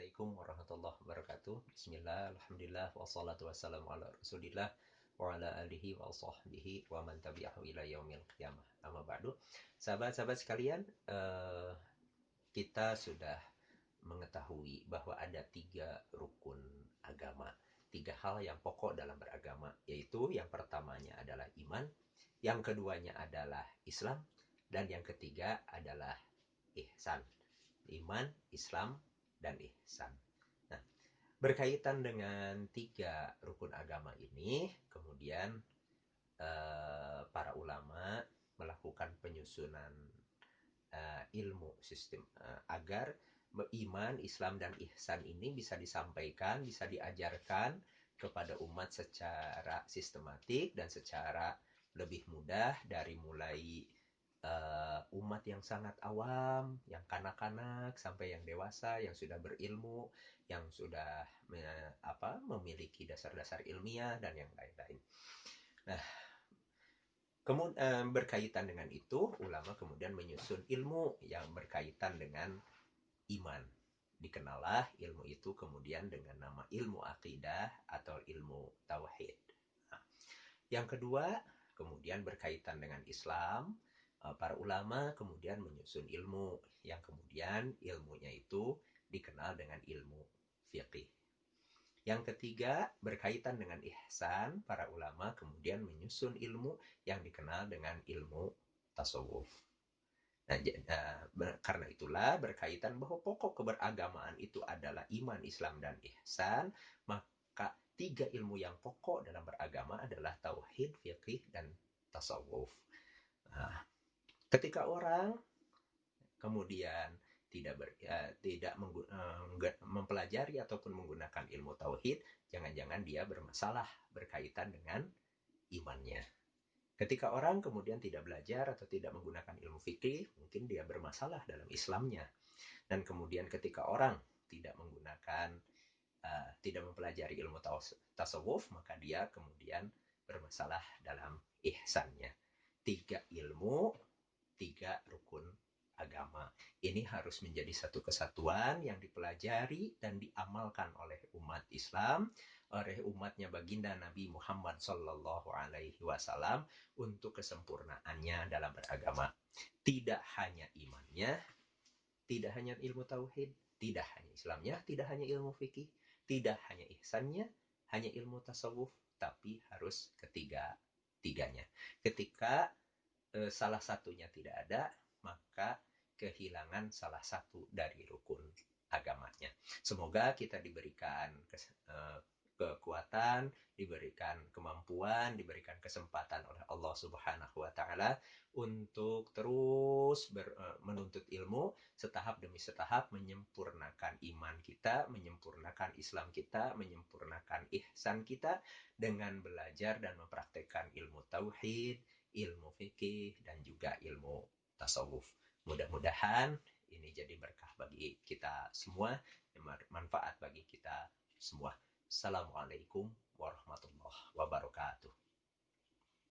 Assalamualaikum warahmatullahi wabarakatuh. Bismillah, alhamdulillah, wassalatu wassalamu ala rasulillah wa ala alihi wa sahbihi wa man tabi'ahu ila yaumil qiyamah. Amma ba'du. Sahabat-sahabat sekalian, kita sudah mengetahui bahwa ada 3 rukun agama. 3 hal yang pokok dalam beragama, yaitu yang pertamanya adalah iman, yang keduanya adalah Islam, dan yang ketiga adalah ihsan. Iman, Islam, dan ihsan. Nah, berkaitan dengan 3 rukun agama ini, kemudian para ulama melakukan penyusunan ilmu sistem agar iman, Islam, dan ihsan ini bisa disampaikan, bisa diajarkan kepada umat secara sistematik dan secara lebih mudah dari mulai umat yang sangat awam, yang kanak-kanak sampai yang dewasa, yang sudah berilmu, yang sudah memiliki dasar-dasar ilmiah dan yang lain-lain. Nah, kemudian berkaitan dengan itu, ulama kemudian menyusun ilmu yang berkaitan dengan iman. Dikenallah ilmu itu kemudian dengan nama ilmu akidah atau ilmu tauhid. Nah, yang kedua, kemudian berkaitan dengan Islam, para ulama kemudian menyusun ilmu yang kemudian ilmunya itu dikenal dengan ilmu fiqih. Yang ketiga, berkaitan dengan ihsan, para ulama kemudian menyusun ilmu yang dikenal dengan ilmu tasawuf. Nah, karena itulah berkaitan bahwa pokok keberagamaan itu adalah iman, Islam, dan ihsan, maka 3 ilmu yang pokok dalam beragama adalah tauhid, fiqih, dan tasawuf. Nah, ketika orang kemudian tidak mempelajari ataupun menggunakan ilmu tauhid, jangan-jangan dia bermasalah berkaitan dengan imannya. Ketika orang kemudian tidak belajar atau tidak menggunakan ilmu fikih, mungkin dia bermasalah dalam Islamnya. Dan kemudian ketika orang tidak menggunakan, tidak mempelajari ilmu tasawuf, maka dia kemudian bermasalah dalam ihsannya. 3 ilmu, 3 rukun agama. Ini harus menjadi satu kesatuan yang dipelajari dan diamalkan oleh umat Islam, oleh umatnya baginda Nabi Muhammad Sallallahu Alaihi Wasallam untuk kesempurnaannya dalam beragama. Tidak hanya imannya, tidak hanya ilmu tauhid, tidak hanya Islamnya, tidak hanya ilmu fikih, tidak hanya ihsannya, hanya ilmu tasawuf, tapi harus ketiga-tiganya. Ketika salah satunya tidak ada, maka kehilangan salah satu dari rukun agamanya. Semoga kita diberikan kekuatan, diberikan kemampuan, diberikan kesempatan oleh Allah Subhanahu wa taala untuk terus menuntut ilmu setahap demi setahap, menyempurnakan iman kita, menyempurnakan Islam kita, menyempurnakan ihsan kita dengan belajar dan mempraktekkan ilmu tauhid, ilmu fikih, dan juga ilmu tasawuf. Mudah-mudahan ini jadi berkah bagi kita semua, manfaat bagi kita semua. Assalamualaikum warahmatullahi wabarakatuh.